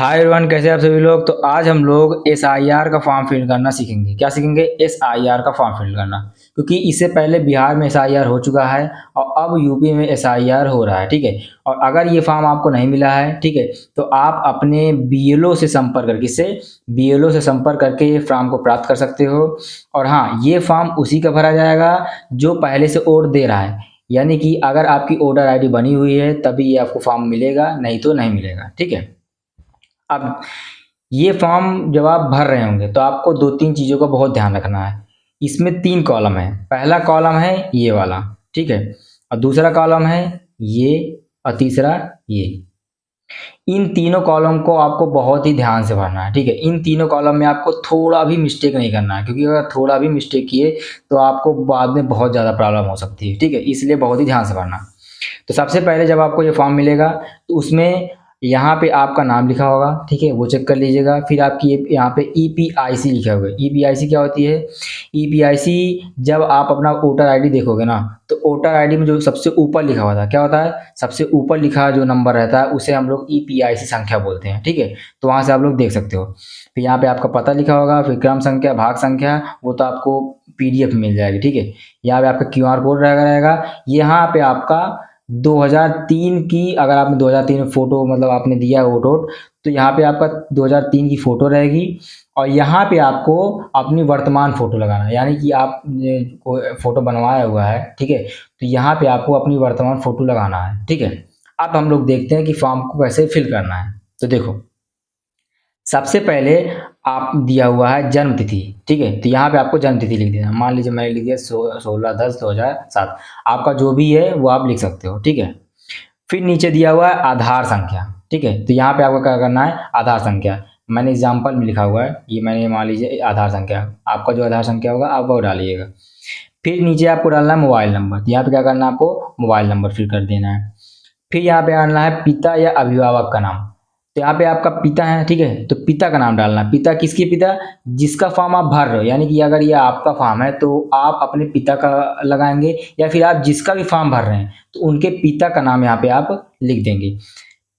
Hi everyone, कैसे हैं आप सभी लोग। तो आज हम लोग एसआईआर का फॉर्म फिल करना सीखेंगे। क्या सीखेंगे? एसआईआर का फॉर्म फिल करना। क्योंकि इससे पहले बिहार में एसआईआर हो चुका है और अब यूपी में एसआईआर हो रहा है, ठीक है। और अगर ये फॉर्म आपको नहीं मिला है, ठीक है, तो आप अपने बीएलओ से संपर्क करके बीएलओ से संपर्क करके ये फॉर्म को प्राप्त कर सकते हो। और हाँ, ये फॉर्म उसी का भरा जाएगा जो पहले से वोट दे रहा है। यानी कि अगर आपकी वोटर आईडी बनी हुई है तभी ये आपको फॉर्म मिलेगा, नहीं तो नहीं मिलेगा, ठीक है। अब ये फॉर्म जब आप भर रहे होंगे तो आपको दो तीन चीज़ों का बहुत ध्यान रखना है। इसमें तीन कॉलम है। पहला कॉलम है ये वाला, ठीक है, और दूसरा कॉलम है ये, और तीसरा ये। इन तीनों कॉलम को आपको बहुत ही ध्यान से भरना है, ठीक है। इन तीनों कॉलम में आपको थोड़ा भी मिस्टेक नहीं करना है, क्योंकि अगर थोड़ा भी मिस्टेक किए तो आपको बाद में बहुत ज़्यादा प्रॉब्लम हो सकती है, ठीक है। इसलिए बहुत ही ध्यान से भरना। तो सबसे पहले जब आपको ये फॉर्म मिलेगा तो उसमें यहाँ पे आपका नाम लिखा होगा, ठीक है, वो चेक कर लीजिएगा। फिर आपकी यहाँ पे ईपीआईसी लिखा हुआ है। ईपीआईसी क्या होती है? ईपीआईसी जब आप अपना वोटर आईडी देखोगे ना, तो वोटर आईडी में जो सबसे ऊपर लिखा हुआ था, क्या होता है? सबसे ऊपर लिखा जो नंबर रहता है उसे हम लोग ईपीआईसी संख्या बोलते हैं, ठीक है। तो वहाँ से आप लोग देख सकते हो। फिर यहाँ पे आपका पता लिखा होगा, फिर क्रम संख्या, भाग संख्या, वो तो आपको पीडीएफ मिल जाएगी, ठीक है। यहाँ पे आपका क्यूआर कोड रहेगा। यहाँ पे आपका 2003 की, अगर आपने 2003 में फ़ोटो मतलब आपने दिया है वोट वोट, तो यहाँ पे आपका 2003 की फ़ोटो रहेगी। और यहाँ पे आपको अपनी वर्तमान फ़ोटो लगाना है, यानी कि आप कोई फ़ोटो बनवाया हुआ है, ठीक है, तो यहाँ पे आपको अपनी वर्तमान फ़ोटो लगाना है, ठीक है। अब हम लोग देखते हैं कि फॉर्म को कैसे फिल करना है। तो देखो, सबसे पहले आप दिया हुआ है जन्म तिथि, ठीक है, तो यहाँ पे आपको जन्म तिथि लिख देना। मान लीजिए मैंने लिख दिया 16/10/2007। आपका जो भी है वो आप लिख सकते हो, ठीक है। फिर नीचे दिया हुआ है आधार संख्या, ठीक है, तो यहाँ पे आपको क्या करना है? आधार संख्या मैंने एग्जाम्पल में लिखा हुआ है, ये मैंने मान लीजिए आधार संख्या। आपका जो आधार संख्या होगा आप वो डालिएगा। फिर नीचे आपको डालना है मोबाइल नंबर, तो यहाँ पे क्या करना है? आपको मोबाइल नंबर फिल कर देना है। फिर यहाँ पे डालना है पिता या अभिभावक का नाम। तो यहाँ पे आपका पिता है, ठीक है, तो पिता का नाम डालना है। पिता किसके पिता? जिसका फॉर्म आप भर रहे हो, यानी कि अगर ये आपका फॉर्म है तो आप अपने पिता का लगाएंगे, या फिर आप जिसका भी फॉर्म भर रहे हैं तो उनके पिता का नाम यहाँ पे आप लिख देंगे।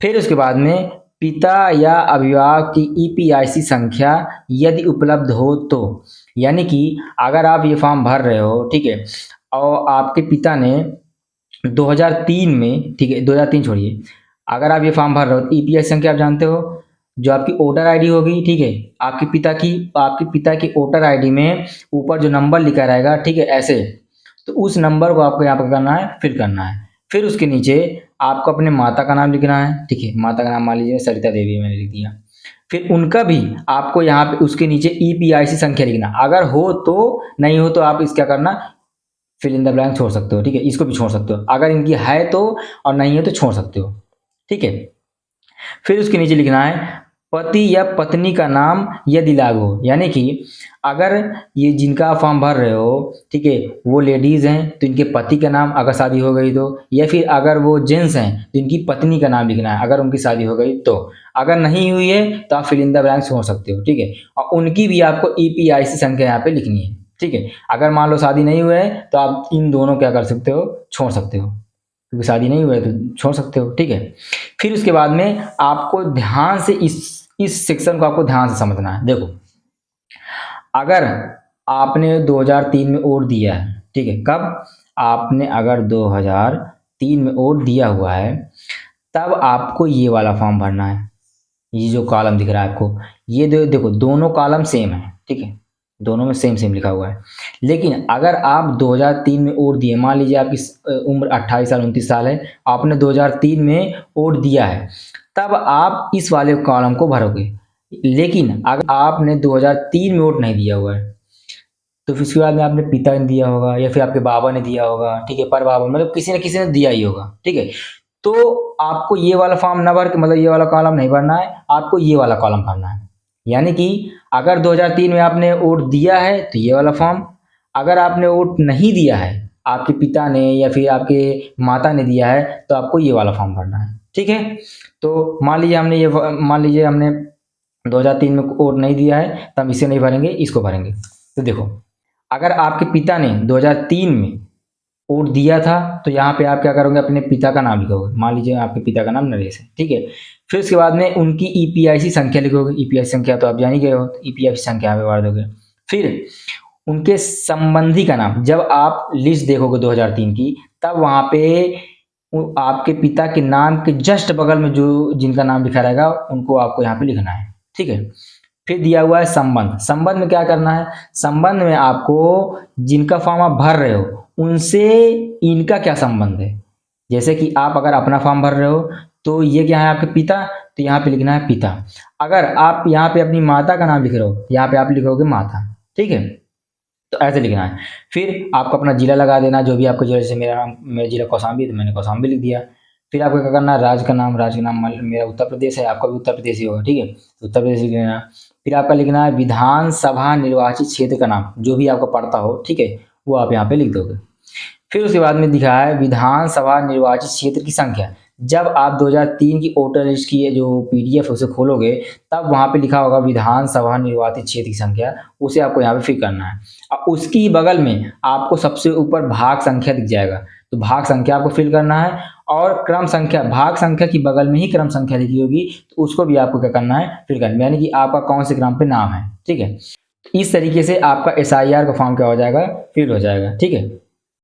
फिर उसके बाद में पिता या अभिभावक की ईपीआईसी संख्या यदि उपलब्ध हो तो, यानी कि अगर आप ये फॉर्म भर रहे हो, ठीक है, और आपके पिता ने 2003 में, ठीक है, 2003 छोड़िए, अगर आप ये फॉर्म भर रहे हो तो ईपीआई संख्या आप जानते हो, जो आपकी वोटर आईडी होगी, ठीक है, आपके पिता की वोटर आईडी में ऊपर जो नंबर लिखा रहेगा, ठीक है, ऐसे, तो उस नंबर को आपको यहाँ पर करना है, फिल करना है। फिर उसके नीचे आपको अपने माता का नाम लिखना है, ठीक है, माता का नाम मान लीजिए सरिता देवी मैंने लिख दिया। फिर उनका भी आपको यहाँ पे उसके नीचे ईपीआईसी संख्या लिखना, अगर हो तो, नहीं हो तो आप इस क्या करना, फिल इन द ब्लैंक छोड़ सकते हो, ठीक है, इसको भी छोड़ सकते हो अगर इनकी है तो, और नहीं है तो छोड़ सकते हो, ठीक है। फिर उसके नीचे लिखना है पति या पत्नी का नाम यदि लागू हो, यानी कि अगर ये जिनका आप फॉर्म भर रहे हो, ठीक है, वो लेडीज़ हैं तो इनके पति का नाम अगर शादी हो गई तो, या फिर अगर वो जेंट्स हैं तो इनकी पत्नी का नाम लिखना है अगर उनकी शादी हो गई तो। अगर नहीं हुई है तो आप फिल इन द ब्लैंक छोड़ सकते हो, ठीक है, और उनकी भी आपको ईपीआईसी संख्या यहाँ पे लिखनी है, ठीक है। अगर मान लो शादी नहीं हुआ है तो आप इन दोनों क्या कर सकते हो? छोड़ सकते हो, क्योंकि शादी नहीं हुआ है तो छोड़ सकते हो, ठीक है। फिर उसके बाद में आपको ध्यान से इस सेक्शन को आपको ध्यान से समझना है। देखो, अगर आपने 2003 में वोट दिया है, ठीक है, कब? आपने अगर 2003 में वोट दिया हुआ है तब आपको ये वाला फॉर्म भरना है। ये जो कॉलम दिख रहा है आपको, ये देखो दोनों कॉलम सेम है, ठीक है, दोनों में सेम सेम लिखा हुआ है। लेकिन अगर आप 2003 में वोट दिए, मान लीजिए आपकी उम्र 28 साल 29 साल है, आपने 2003 में वोट दिया है, तब आप इस वाले कॉलम को भरोगे। लेकिन अगर आपने 2003 में वोट नहीं दिया हुआ है तो फिर उसके बाद में आपने पिता ने दिया होगा या फिर आपके बाबा ने दिया होगा, ठीक है, पर बाबा मतलब किसी न किसी ने दिया ही होगा, ठीक है। तो आपको ये वाला फॉर्म ना भर के, मतलब ये वाला कॉलम नहीं भरना है, आपको ये वाला कॉलम भरना है। यानी कि अगर 2003 में आपने वोट दिया है तो ये वाला फॉर्म, अगर आपने वोट नहीं दिया है, आपके पिता ने या फिर आपके माता ने दिया है, तो आपको ये वाला फॉर्म भरना है, ठीक है। तो मान लीजिए हमने 2003 में वोट नहीं दिया है तो हम इसे नहीं भरेंगे, इसको भरेंगे। तो देखो, अगर आपके पिता ने 2003 में वोट दिया था, तो यहाँ पे आप क्या करोगे, अपने पिता का नाम लिखोगे। मान लीजिए आपके पिता का नाम नरेश है, ठीक है। फिर उसके बाद में उनकी ईपीआईसी संख्या लिखोगे। ईपीआईसी संख्या तो आप जान ही गए हो, ईपीआईसी संख्या यहाँ पे भर दोगे। फिर उनके संबंधी का नाम, जब आप लिस्ट देखोगे 2003 की, तब वहाँ पे आपके पिता के नाम के जस्ट बगल में जो जिनका नाम लिखा रहेगा उनको आपको यहाँ पे लिखना है, ठीक है। फिर दिया हुआ है संबंध। संबंध में क्या करना है, संबंध में आपको जिनका फॉर्म आप भर रहे हो उनसे इनका क्या संबंध है। जैसे कि आप अगर अपना फॉर्म भर रहे हो तो ये क्या है, आपके पिता, तो यहाँ पे लिखना है पिता। अगर आप यहाँ पे अपनी माता का नाम लिख रहे हो, यहाँ पे आप लिखोगे माता, ठीक है। तो ऐसे लिखना है। फिर आपको अपना जिला लगा देना, जो भी आपको जिला, जैसे मेरा जिला कौशाम्बी है तो मैंने कौशाम्बी लिख दिया। फिर आपको क्या करना है, राज्य का नाम, मेरा उत्तर प्रदेश है, आपका भी उत्तर प्रदेश ही होगा, ठीक है, तो उत्तर प्रदेश लिख लेना। फिर आपका लिखना है विधानसभा निर्वाचित क्षेत्र का नाम, जो भी आपको पड़ता हो, ठीक है, वो आप यहाँ पे लिख दोगे। फिर उसके बाद में दिखा है विधानसभा निर्वाचित क्षेत्र की संख्या। जब आप 2003 की वोटर लिस्ट की जो पीडीएफ है उसे खोलोगे, तब वहाँ पे लिखा होगा विधानसभा निर्वाचित क्षेत्र की संख्या, उसे आपको यहाँ पे फिल करना है। और उसकी बगल में आपको सबसे ऊपर भाग संख्या दिख जाएगा, तो भाग संख्या आपको फिल करना है। और क्रम संख्या, भाग संख्या की बगल में ही क्रम संख्या लिखी होगी, तो उसको भी आपको क्या करना है, फिल करना है, यानी कि आपका कौन से क्रम पे नाम है, ठीक है। इस तरीके से आपका एसआईआर का फॉर्म क्या हो जाएगा, फिल हो जाएगा, ठीक है।